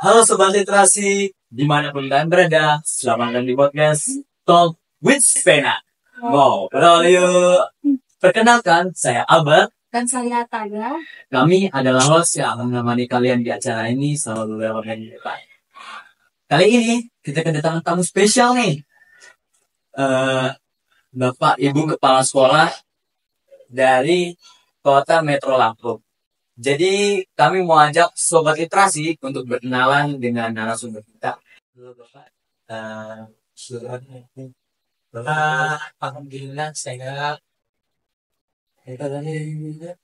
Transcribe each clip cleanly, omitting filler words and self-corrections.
Halo Sobat Literasi, dimanapun kalian berada, selamat datang di podcast Talk with Spena. Wow, kenal yuk. Perkenalkan, saya Albert. Dan saya Taya. Kami adalah host yang akan menemani kalian di acara ini selama beberapa menit depan. Kali ini, kita kedatangan tamu spesial nih. Bapak Ibu Kepala Sekolah dari Kota Metro Lampung. Jadi kami mau ajak Sobat Literasi untuk berkenalan dengan narasumber kita. Halo Bapak. Alhamdulillah saya Alhamdulillah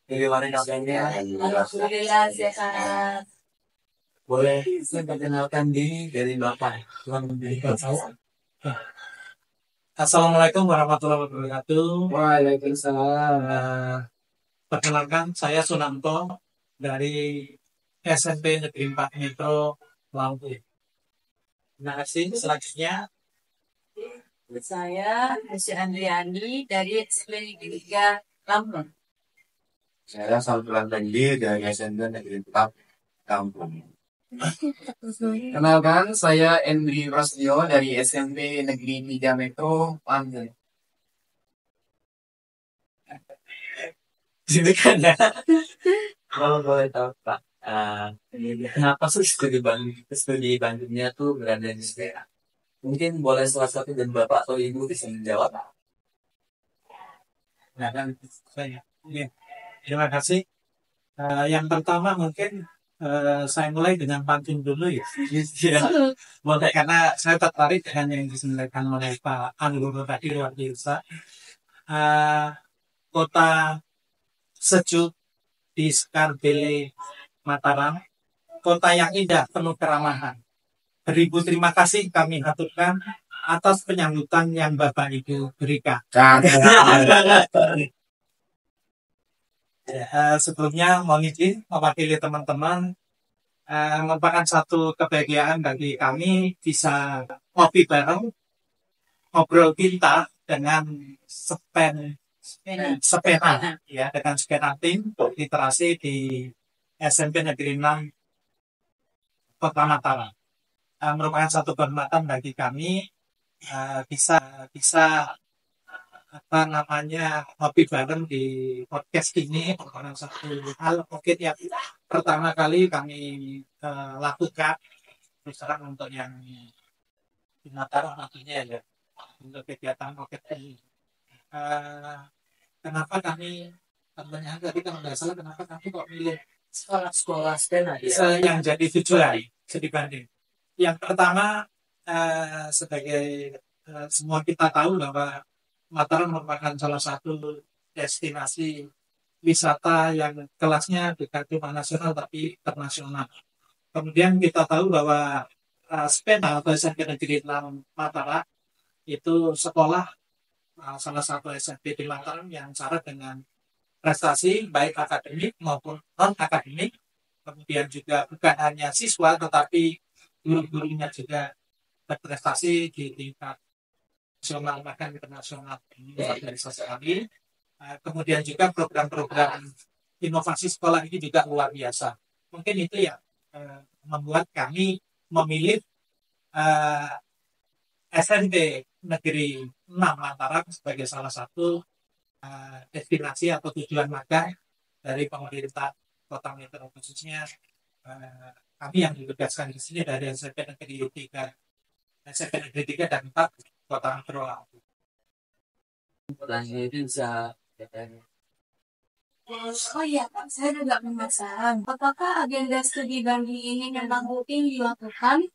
sehat. boleh saya perkenalkan diri dari Bapak. Assalamualaikum warahmatullahi wabarakatuh. Waalaikumsalam. Perkenalkan, saya Sunanto dari SMP Negeri 4 Metro Lampung. Terima kasih. Selanjutnya, Saya Hasi Andriani dari SMP Negeri 3 Lampung. Saya Saltulan Tenggi dari SMP Negeri 4 Kampung. Kenalkan, saya Endri Prasetyo dari SMP Negeri 3 Metro Lampung. Sini kan ya. Kalau boleh tahu Pak, kenapa sih studi Bandungnya tuh berada di Sera? Mungkin boleh salah satu dan Bapak atau Ibu bisa menjawab. nah, dan saya. Oke. Terima kasih. Yang pertama mungkin saya mulai dengan pantun dulu ya. Ya, boleh, karena saya tertarik dengan yang disampaikan oleh Pak Anggur tadi, luar biasa. Kota sejuk di Skarbele Mataram, kota yang indah penuh keramahan. Beribu terima kasih kami aturkan atas penyambutan yang Bapak Ibu berikan. Sebelumnya mohon izin mewakili teman-teman, merupakan satu kebahagiaan bagi kami bisa ngopi bareng, ngobrol pintar dengan sepena ya, dengan sepena tim literasi di SMP Negeri 6 Kota Mataram. Merupakan satu kehormatan bagi kami bisa apa namanya ngopi bareng di podcast ini. Merupakan satu hal mungkin yang pertama kali kami lakukan misalkan untuk yang di Mataram nantinya ya, untuk kegiatan podcast ini. Kenapa kami pertanyaan tadi kalau nggak salah, kenapa kami kok milih Sekolah Spena yang jadi tujuan studi banding? Yang pertama, sebagai semua kita tahu bahwa Mataram merupakan salah satu destinasi wisata yang kelasnya bukan cuma nasional tapi internasional. Kemudian kita tahu bahwa Spena atau SMP Negeri 6 Mataram itu sekolah salah satu SMP di Mataram yang syarat dengan prestasi baik akademik maupun non akademik. Kemudian juga bukan hanya siswa tetapi guru-gurunya juga berprestasi di tingkat nasional bahkan internasional. Dari sekali. Kemudian juga program-program inovasi sekolah ini juga luar biasa. Mungkin itu yang membuat kami memilih SMP Negeri 6 Mataram sebagai salah satu destinasi atau tujuan magang dari pemerintah Kota Metro, khususnya kami yang ditugaskan di sini dari SMP Negeri 3 dan 4 Kota Metro Lampung. Itu bisa Oh iya, Pak, saya juga penasaran. Apakah agenda studi banding ini memang rutin dilakukan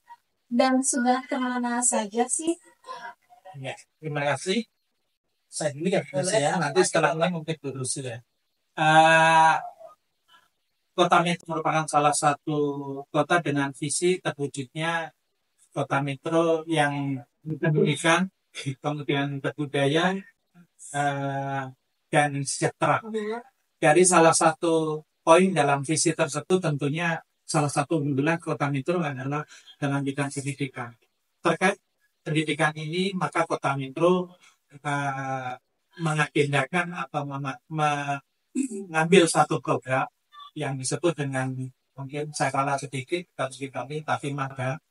dan sudah kemana saja sih? Ya, terima kasih. Saya dulu ya, saya nanti setelah ini mungkin terus ya. Kota Metro merupakan salah satu kota dengan visi terwujudnya kota metro yang pendidikan, kemudian berbudaya, dan sejahtera. Dari salah satu poin dalam visi tersebut tentunya salah satu unggulan kota metro adalah dalam bidang pendidikan. Terkait pendidikan ini, maka kota metro mengagendakan atau mengambil satu program yang disebut dengan mungkin saya salah sedikit dari kami tapi magang.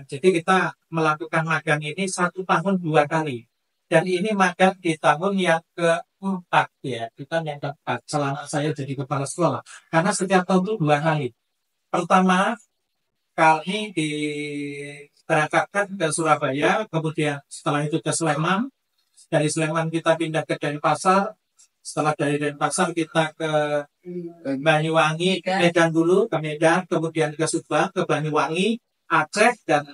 Jadi kita melakukan magang ini 1 tahun 2 kali. Dan ini magang di tahun yang keempat ya, kita yang keempat selama saya jadi kepala sekolah. Karena setiap tahun itu 2 kali. Pertama kali diberangkatkan ke Surabaya, kemudian setelah itu ke Sleman. Dari Sleman kita pindah ke Denpasar. Setelah dari Denpasar kita ke Banyuwangi, Medan dulu, ke Medan, kemudian ke Subang, ke Banyuwangi, Aceh, dan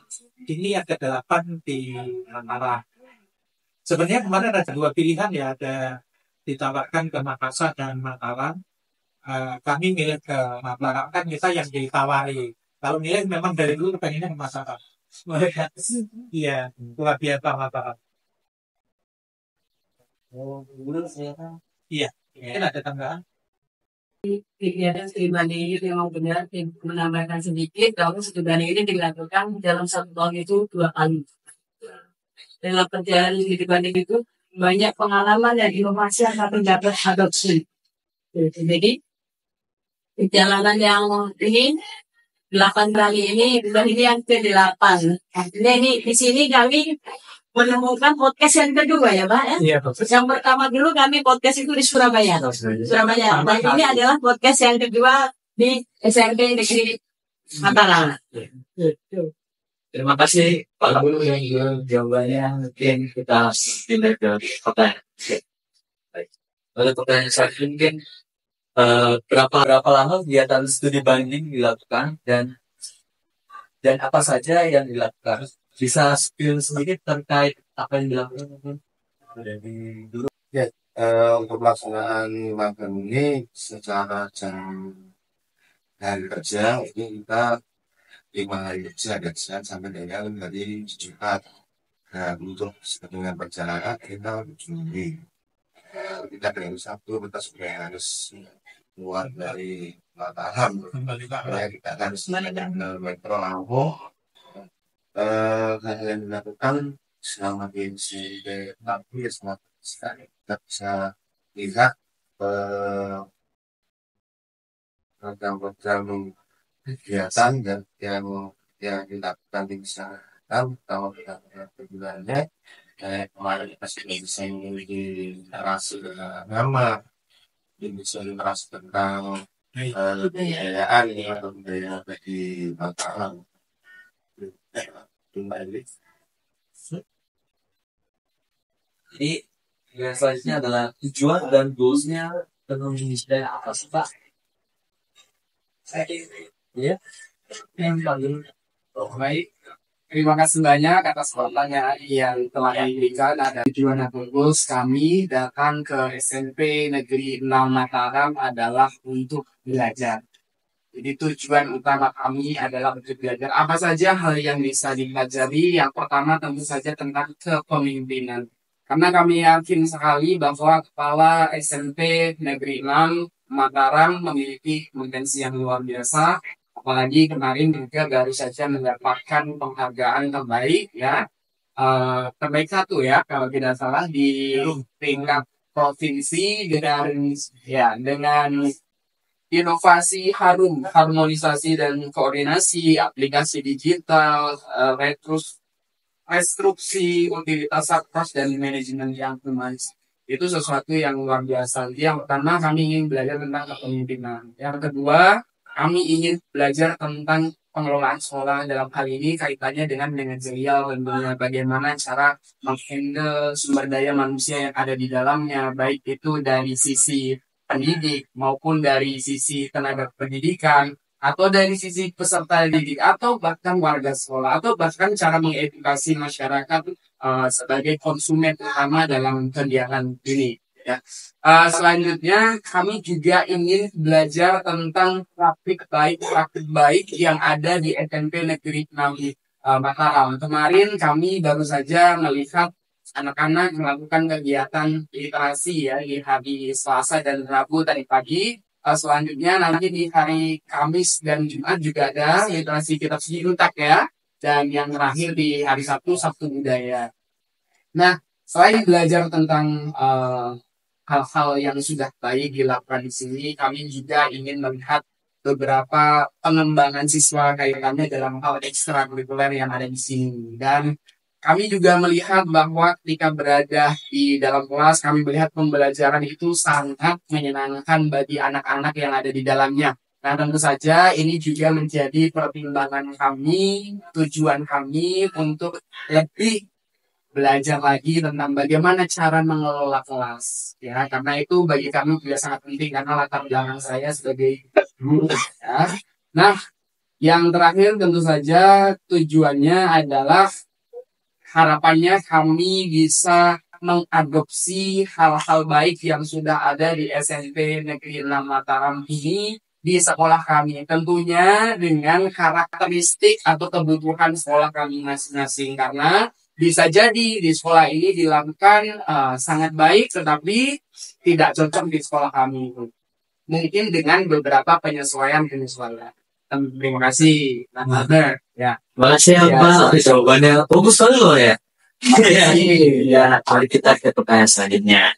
ini yang ke-8 di Mataram. Sebenarnya kemarin ada 2 pilihan ya, ada ditawarkan ke Makassar dan Mataram. Kami milih ke Mataram, kan kita yang ditawari. Kalau milih memang dari dulu pengennya ke Mataram. Iya, luar biasa Mataram. Iya, mungkin ada tambahan. Kegiatan studi banding itu memang benar menambahkan sedikit kalau studi banding ini dilakukan dalam 1 tahun itu 2 kali. Dalam perjalanan studi banding itu banyak pengalaman dan inovasi yang kami dapat adopsi. Jadi perjalanan yang ini 8 kali ini dan ini yang ke-8. Ini di sini kami menemukan podcast yang kedua ya Pak ya. Iya, betul. Yang pertama dulu kami podcast itu di Surabaya. Dan ini adalah podcast yang kedua di SMP Negeri Mataram. Terima kasih Pak Guru yang jawabannya. Mungkin kita pindah ke pertanyaan. Baik. Lalu pertanyaan selanjutnya mungkin berapa lama kegiatan studi banding dilakukan dan apa saja yang dilakukan? Bisa spill sedikit terkait apa yang dilakukan mungkin dari dulu. Untuk pelaksanaan magang ini secara jam hari kerja ini kita 5 hari kerja dan Senin sampai dengan hari Jumat. Nah, untuk dengan perjalanan kita begini. Kita dari Sabtu kita sudah harus keluar dari Mataram. Kita harus naik metro Lampung. Yang dilakukan selama di SMP tapi selama kita bisa lihat program-program kegiatan dan yang dilakukan di sana kalau kita perbulannya kemarin kita sudah bisa memiliki narasi agama, bisa narasi tentang kebudayaan atau budaya bagi Mataram. Jadi yang selanjutnya adalah tujuan dan goalsnya tenun Indonesia apa sih Pak? Ya, baik. Terima kasih banyak atas pertanyaan yang telah diberikan. Ada tujuan atau goals kami datang ke SMP Negeri 6 Mataram adalah untuk belajar. Jadi tujuan utama kami adalah untuk belajar apa saja hal yang bisa dipelajari. Yang pertama tentu saja tentang kepemimpinan. Karena kami yakin sekali bahwa kepala SMP Negeri 6 Mataram memiliki kompetensi yang luar biasa. Apalagi kemarin juga baru saja mendapatkan penghargaan terbaik ya. Terbaik 1 ya kalau tidak salah di tingkat provinsi dengan inovasi harmonisasi dan koordinasi aplikasi digital, restruksi utilitas satgas dan manajemen yang humanis. Itu sesuatu yang luar biasa. Yang pertama kami ingin belajar tentang kepemimpinan. Yang kedua kami ingin belajar tentang pengelolaan sekolah. Dalam hal ini kaitannya dengan manajerial dan bagaimana cara menghandle sumber daya manusia yang ada di dalamnya, baik itu dari sisi pendidik maupun dari sisi tenaga pendidikan atau dari sisi peserta didik atau bahkan warga sekolah atau bahkan cara mengedukasi masyarakat sebagai konsumen utama dalam kegiatan ini ya. Selanjutnya kami juga ingin belajar tentang praktik baik yang ada di SMP Negeri 6 Mataram. Kemarin kami baru saja melihat anak-anak melakukan kegiatan literasi ya di hari Selasa dan Rabu tadi pagi. Selanjutnya nanti di hari Kamis dan Jumat juga ada literasi kitab suci untak ya. Dan yang terakhir di hari Sabtu budaya. Nah, selain belajar tentang hal-hal yang sudah baik dilakukan di sini, kami juga ingin melihat beberapa pengembangan siswa kaitannya dalam hal ekstrakurikuler yang ada di sini. Dan kami juga melihat bahwa ketika berada di dalam kelas, kami melihat pembelajaran itu sangat menyenangkan bagi anak-anak yang ada di dalamnya. Nah, tentu saja ini juga menjadi pertimbangan kami, tujuan kami untuk lebih belajar lagi tentang bagaimana cara mengelola kelas. Ya, karena itu bagi kami juga sangat penting karena latar belakang saya sebagai guru. Ya. Nah, yang terakhir tentu saja tujuannya adalah harapannya kami bisa mengadopsi hal-hal baik yang sudah ada di SMP Negeri 6 Mataram ini di sekolah kami. Tentunya dengan karakteristik atau kebutuhan sekolah kami masing-masing. Karena bisa jadi di sekolah ini dilakukan sangat baik tetapi tidak cocok di sekolah kami. Mungkin dengan beberapa penyesuaian. Terima kasih, Mas Albert. Ya. Makasih ya, Pak. Jawabannya bagus sekali loh ya. Ya, mari kita ke pertanyaan selanjutnya.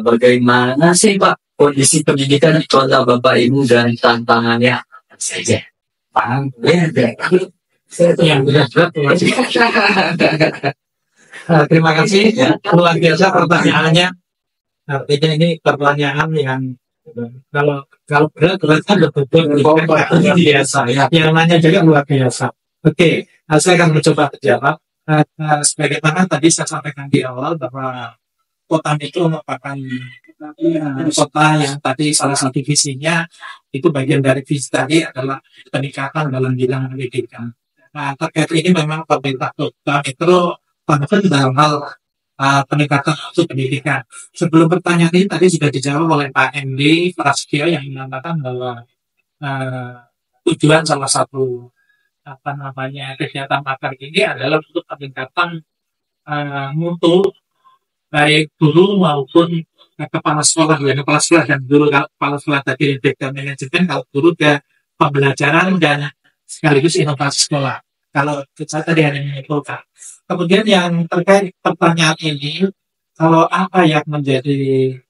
Bagaimana sih Pak kondisi pendidikan di kota Bapak Ibu dan tantangannya apa saja? Paham? Yang berat-berat. Terima kasih. Luar biasa pertanyaannya. Artinya ini pertanyaan yang kalau berat kan betul biasa. Yang nanya juga luar biasa. Oke, saya akan mencoba menjawab. Sebagaimana tadi saya sampaikan di awal bahwa kota itu merupakan kota yang tadi salah satu visinya itu bagian dari visi tadi adalah peningkatan dalam bidang pendidikan. Nah, terkait ini memang pemerintah kota Metro concern dalam hal peningkatan mutu pendidikan. Sebelum pertanyaan ini tadi sudah dijawab oleh Pak MD Prasetyo yang mengatakan bahwa tujuan salah satu kegiatan magang ini adalah untuk peningkatan mutu baik guru maupun kepala sekolah dan guru. Kepala sekolah tadi dan manajemen, kalau guru ke pembelajaran dan sekaligus inovasi sekolah. Kalau saya tadi hanya menyimpulkan. Kemudian yang terkait pertanyaan ini, kalau apa yang menjadi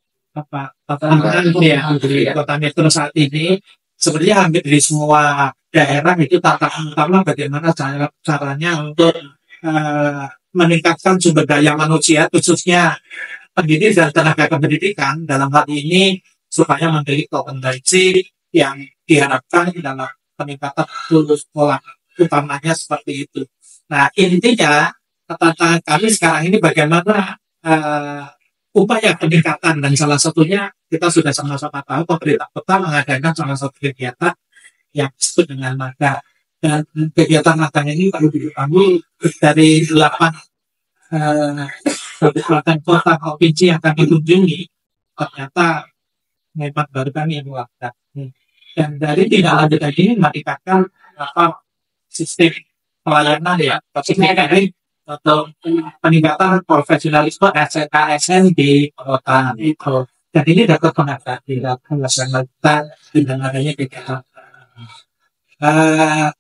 tantangan di kota Metro saat ini, sebenarnya hampir di semua daerah itu tantangan utama bagaimana caranya untuk meningkatkan sumber daya manusia, khususnya pendidik dan tenaga kependidikan dalam hal ini supaya memiliki kompetensi yang diharapkan dalam peningkatan lulus sekolah, utamanya seperti itu. Nah, intinya tantangan kami sekarang ini bagaimana upaya peningkatan, dan salah satunya kita sudah sama-sama tahu pemerintah kota mengadakan salah satu kegiatan yang disebut dengan magang. Dan kegiatan magang ini perlu diketahui dari 8 kabupaten kota provinsi yang kami kunjungi, ternyata memang baru kami yang melakukan. Dan dari tindak lanjut ini meningkatkan sistem pelayanan atau peningkatan profesionalisme ASN di kota itu. Dan ini dapat dilaksanakan dengan adanya kegiatan.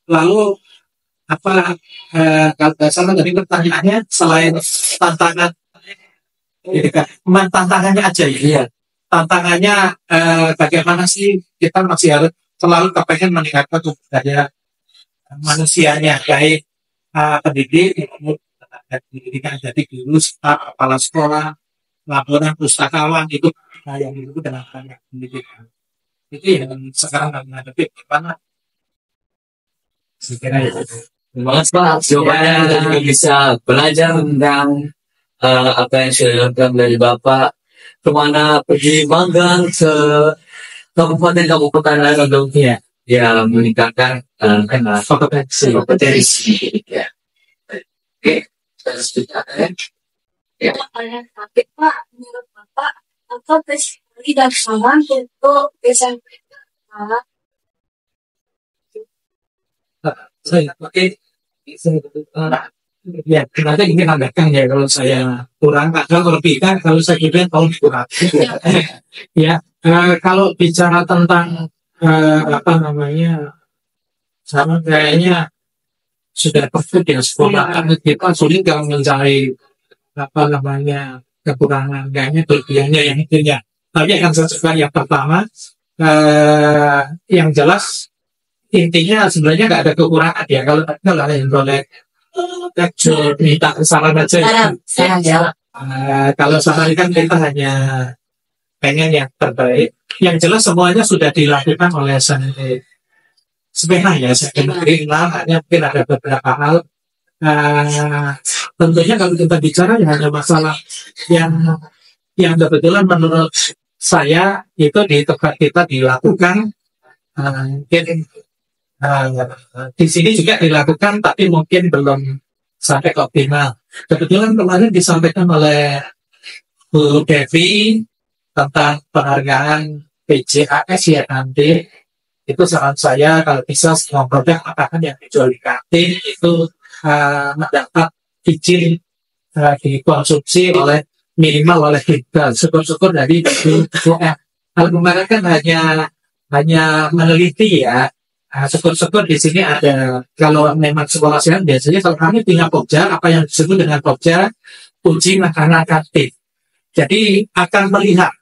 Lalu kalau salah dari pertanyaannya selain tantangannya aja ya. Tantangannya bagaimana sih kita masih harus selalu kepengen meningkatkan sumber daya manusianya, baik pendidik, pendidikan jadi guru, kepala sekolah, laporan, pustakawan itu yang itu dalam banyak pendidikan. Itu yang sekarang menghadapi gimana? Terima kasih Pak. Jawabannya kita juga bisa belajar tentang apa yang sudah dilakukan dari Bapak, kemana pergi magang ke kabupaten lain untuk ya meningkatkan kompetensi. Ya. Oke, kita Ya. Pak, menurut Bapak, apa prestasi dan saran untuk SMP? Saya pakai ya ternyata ini menambahkan ya, kalau saya kurang kalau lebih kan kalau saya kira tahun kurang ya. Kalau bicara tentang sama kayaknya sudah perfect ya sekolah, kan kita sulit kalau mencari kekurangan, kayaknya kelebihannya yang itu ya. Tapi akan saya sebutkan yang pertama, Yang jelas intinya sebenarnya nggak ada kekurangan ya. Kalau ada yang boleh minta saran aja ya. Saya jawab. Kalau saran kan kita hanya pengen yang terbaik. Yang jelas semuanya sudah dilakukan oleh Sepena ya, saya negeri hanya mungkin ada beberapa hal. Tentunya kalau kita bicara ya hanya masalah yang kebetulan menurut saya itu di tempat kita dilakukan, mungkin di sini juga dilakukan tapi mungkin belum sampai ke optimal. Kebetulan kemarin disampaikan oleh Bu Devi tentang penghargaan PJAS ya nanti. Itu saran saya kalau bisa semua produk apapun yang dijual di kantin itu mendapat izin dikonsumsi oleh minimal oleh kita. Syukur-syukur dari BPOM. Kalau kemarin kan hanya meneliti ya. Syukur-syukur di sini ada, kalau memang sekolah sehat biasanya kalau kami punya Pokja, apa yang disebut dengan Pokja uji makanan kantin. Jadi akan melihat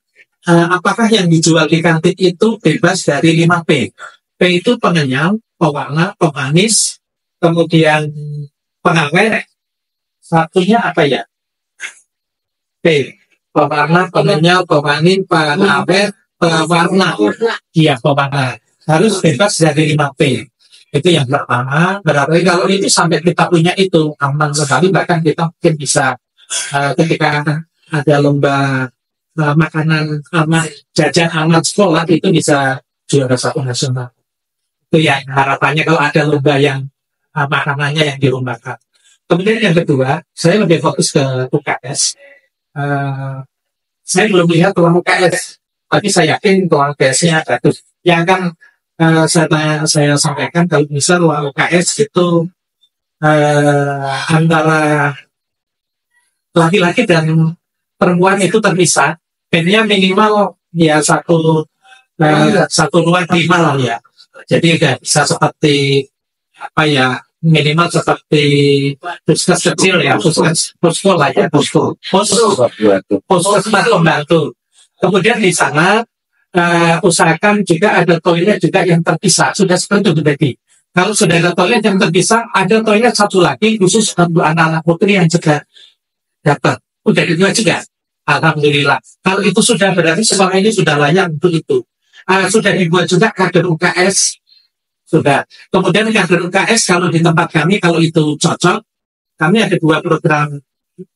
apakah yang dijual di kantin itu bebas dari 5P. P itu pengenyal, pewarna, pemanis, kemudian pengawet. Satunya apa ya? P. Pewarna, pengenyal, pemanis, pengawet, pewarna. Iya, pewarna. Harus bebas dari 5P. Itu yang pertama. Berarti kalau itu sampai kita punya itu aman sekali. Bahkan kita mungkin bisa ketika ada lomba makanan jajan anak sekolah itu bisa juara 1 nasional. Itu ya harapannya kalau ada lomba yang makanannya yang dilombakan. Kemudian yang kedua, saya lebih fokus ke UKS. Saya belum lihat peluang UKS, tapi saya yakin peluang UKS-nya bagus. Yang kan saya sampaikan kalau misal peluang UKS itu antara laki-laki dan perempuan itu terpisah. Bedanya minimal ya satu ruang 5 lah ya. Jadi nggak bisa seperti apa ya, minimal seperti puskes kecil ya, posko lah ya, posko pembantu. Kemudian di sana usahakan juga ada toilet juga yang terpisah. Sudah seperti itu tadi. Kalau sudah ada toilet yang terpisah, ada toilet satu lagi khusus untuk anak-anak putri yang juga dapat. Udah kedua juga. Alhamdulillah. Kalau itu sudah berarti semua ini sudah layak untuk itu. Sudah dibuat juga kader UKS. Sudah. Kemudian kader UKS kalau di tempat kami, kalau itu cocok, kami ada 2 program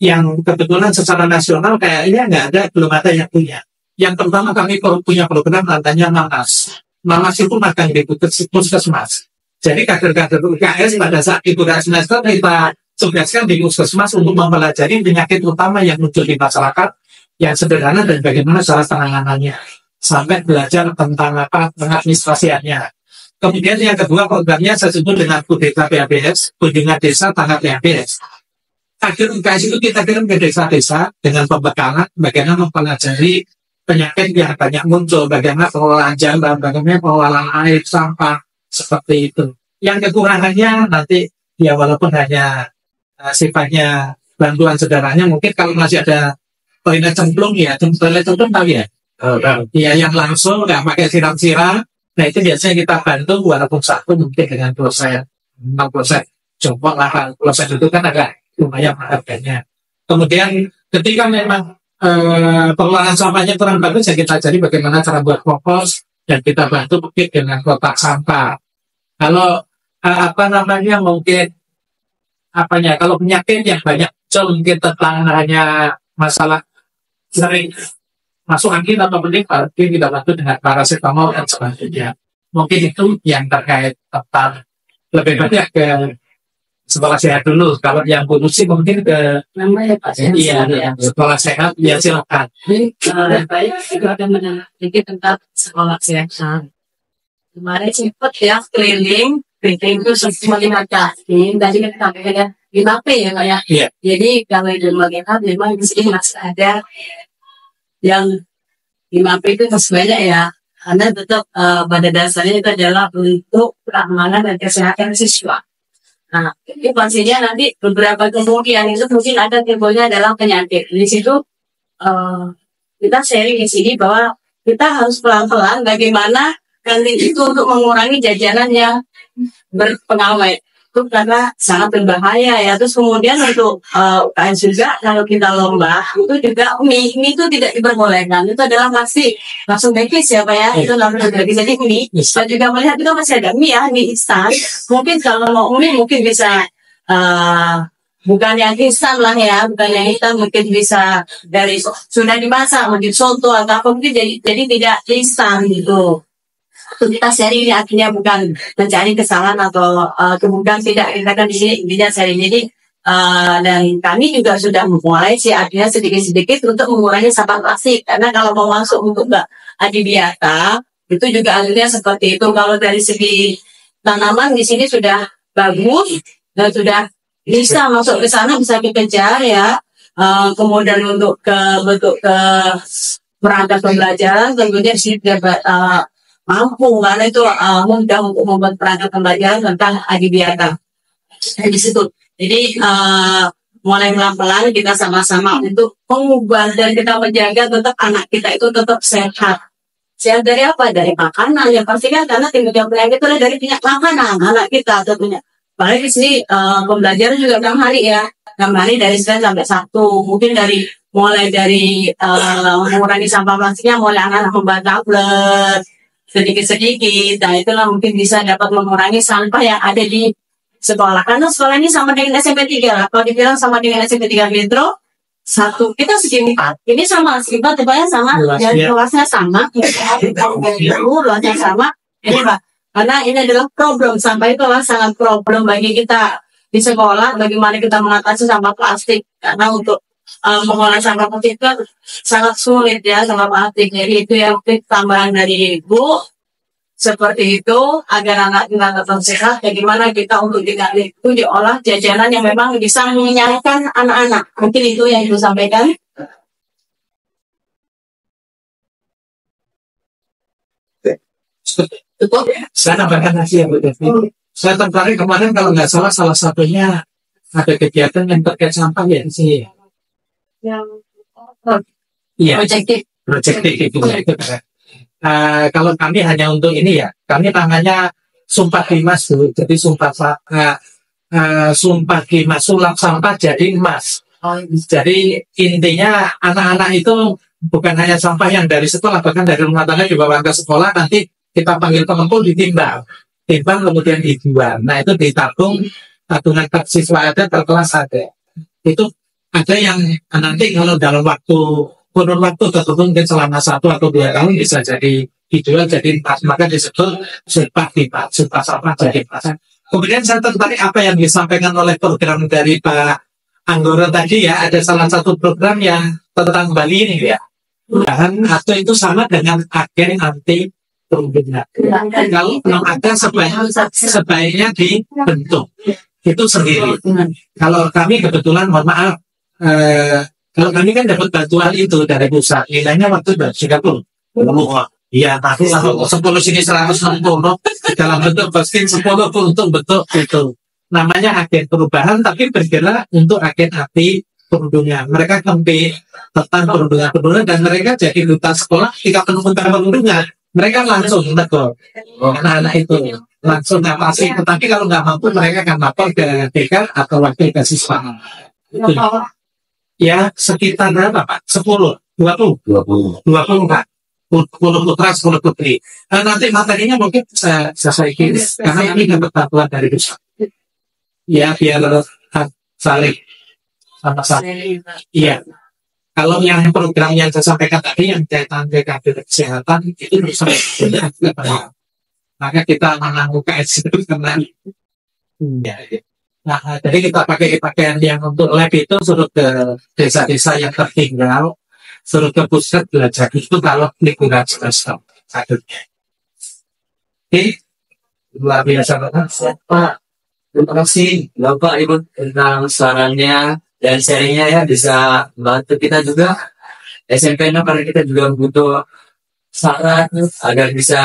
yang kebetulan secara nasional kayaknya nggak ada, belum ada yang punya. Yang pertama kami punya program namanya Mamas. Mamas itu magang di puskesmas. Jadi kader-kader UKS pada saat itu semester kita tugaskan di puskesmas untuk mempelajari penyakit utama yang muncul di masyarakat yang sederhana dan bagaimana cara penanganannya sampai belajar tentang pengadministrasiannya. Kemudian yang kedua programnya saya sebut dengan Kudeta PABS, kunjungan desa tanggap PABS. Kader UKS itu kita kirim ke desa-desa dengan pembekalan bagaimana mempelajari penyakit yang banyak muncul, bagaimana pengelolaan jalan, bagaimana pengelolaan air, sampah, seperti itu. Yang kekurangannya nanti ya walaupun hanya sifatnya bantuan sederhananya, mungkin kalau masih ada toilet cemplung ya, toilet cemplung tahu ya? Ya yang langsung nggak pakai siram-siram. Nah itu biasanya kita bantu walaupun satu mungkin dengan proses 6% jempol 8% itu kan agak lumayan harganya. Kemudian ketika memang pengelolaan sampahnya kurang bagus ya kita cari bagaimana cara buat kompos dan kita bantu mungkin dengan kotak sampah. Kalau mungkin kalau penyakit yang banyak muncul mungkin tentang hanya masalah sering masuk angin atau mungkin kita bantu dengan paracetamol dan sebagainya. Mungkin itu yang terkait tentang lebih banyak ke sekolah sehat dulu. Kalau yang bonus sih mungkin ke namanya Pak iya, sekolah sehat ya silakan. Baik juga akan meneliti tentang sekolah sehat. Kemarin sempat ya keliling itu semua 5 kali. Tadi kan sampaikan 5P ya Pak ya. Iya. Jadi kalau itu melihat memang di sini masih ada yang 5P itu masih banyak ya. Karena tetap pada dasarnya itu adalah untuk keamanan dan kesehatan siswa. Nah, itu pastinya nanti beberapa kemungkinan itu mungkin ada timbulnya dalam penyakit. Di situ kita sharing di sini bahwa kita harus pelan-pelan bagaimana kantin itu untuk mengurangi jajanan yang berpengawet. Itu karena sangat berbahaya ya. Terus kemudian untuk UKM juga kalau kita lomba itu juga mie itu tidak diperbolehkan. Itu adalah masih langsung bekis ya Pak ya. Itu langsung bekis. Jadi mie. Saya juga melihat itu masih ada mie ya, mie instan. Mungkin kalau mau mie mungkin bisa bukan yang instan lah ya, bukan yang instan, mungkin bisa dari sudah dimasak, mungkin soto atau apa mungkin jadi tidak instan gitu. Kita sharing ini artinya bukan mencari kesalahan atau kemudian tidak dikatakan di sini intinya sharing. Jadi dan kami juga sudah mulai sih artinya sedikit-sedikit untuk mengurangi sampah plastik karena kalau mau masuk untuk Mbak Adibiata itu juga artinya seperti itu. Kalau dari segi tanaman di sini sudah bagus dan sudah bisa masuk ke sana bisa dikejar ya. Kemudian untuk ke bentuk ke perangkat pembelajaran tentunya sih dapat mampu karena itu mudah untuk membuat perangkat pembelajaran tentang Adibiata di situ. Jadi mulai pelan-pelan kita sama-sama untuk mengubah dan kita menjaga tetap anak kita itu tetap sehat. Sehat dari apa? Dari makanan. Yang pasti kan karena timbulnya penyakit itu dari banyak makanan anak kita tentunya. Paling di sini pembelajaran juga 6 hari ya. 6 hari dari Senin sampai Sabtu. Mungkin mulai dari mengurangi sampah plastiknya, mulai anak-anak membawa tablet sedikit-sedikit. Nah itulah mungkin bisa dapat mengurangi sampah yang ada di sekolah. Karena sekolah ini sama dengan SMP 3 lah. Kalau dibilang sama dengan SMP 3 Metro, satu kita segi 4. Ini sama segi 4, tepatnya sama, dan luasnya sama. Luasnya sama. Ini Pak. Karena ini adalah problem sampah itu adalah sangat problem bagi kita di sekolah. Bagaimana kita mengatasi sampah plastik? Karena untuk mengolah sampah plastik itu sangat sulit ya sampah plastik. Jadi itu yang tambahan dari Ibu seperti itu agar anak kita tetap sehat. Bagaimana kita untuk tidak itu diolah jajanan yang memang bisa menyenangkan anak-anak. Mungkin itu yang Ibu sampaikan. Cukup ya? Saya tambahkan lagi ya Bu Devi. Saya tertarik kemarin kalau nggak salah satunya ada kegiatan yang terkait sampah ya di sini. Yang Iya. Projective itu. Kalau kami hanya untuk ini ya, kami namanya Sumpah Dimas dulu. Jadi Sumpah Dimas sulap sampah jadi emas. Jadi intinya anak-anak itu bukan hanya sampah yang dari sekolah, bahkan dari rumah tangga dibawa ke sekolah, nanti kita panggil pengumpul ditimbang kemudian dijual. Nah itu ditabung, tabungan siswa ada, terkelas ada. Itu ada yang nanti kalau dalam kurun waktu tertentu mungkin selama 1 atau 2 tahun bisa jadi dijual jadi emas, maka disebut sumpah sampah jadi emas. Kemudian saya tertarik apa yang disampaikan oleh program dari Pak Anggoro tadi ya, ada salah satu program yang tentang Bali ini ya. Dan atau itu sama dengan agen anti perundungan. Kalau belum ada sebaiknya dibentuk itu sendiri. Kalau kami kebetulan mohon maaf, kalau kami kan dapat bantuan itu dari pusat, nilainya waktu itu 30. Iya, tapi 10 sini 160 dalam bentuk posting 10 untuk bentuk itu. Namanya agen perubahan, tapi bergerak untuk agen anti perundungan. Mereka kempi tentang perundungan dan mereka jadi duta sekolah. Jika penemukan perundungan, mereka langsung tegur anak-anak itu langsung ngapasi. Tetapi kalau nggak mampu, mereka akan lapor ke dekan atau wakil siswa. Itu. Ya sekitar berapa Pak? 10, 20 Pak. 10 putra, 10 putri. Nanti materinya mungkin saya kirim karena kami dapat bantuan dari pusat. Ya biar saling sama-sama. Iya. Kalau yang program yang saya sampaikan tadi yang kaitan dengan kesehatan itu bisa maka kita menanggung KS itu karena ya. Nah, jadi kita pakai pakaian yang untuk lab itu suruh ke desa-desa yang tertinggal, suruh ke pusat belajar itu kalau lingkungan semester satunya. Oke, luar biasa banget. Pak, terima kasih Bapak Ibu tentang sarannya dan sharingnya ya, bisa bantu kita juga SMP 6 karena kita juga butuh saran agar bisa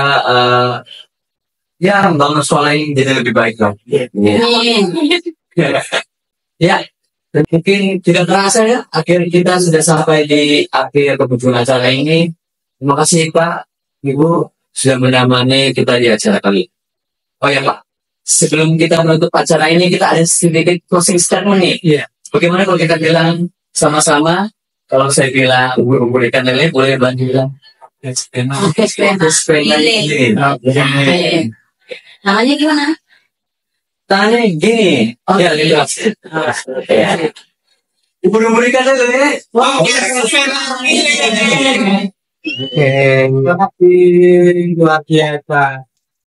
ya membangun sekolah ini jadi lebih baik dong. Ya, dan mungkin tidak terasa ya, akhirnya kita sudah sampai di akhir kebutuhan acara ini. Terima kasih Pak, Ibu sudah menemani kita di acara kali ini. Oh ya Pak, sebelum kita menutup acara ini kita ada sedikit closing statement nih. Iya. Bagaimana kalau kita bilang sama-sama? Kalau saya bilang ubur-ubur ikan lele, boleh bantu bilang. Namanya gimana? Tangannya gini. Ya, lihat. Ubur-ubur ikan lele. Oke, terima kasih luar biasa.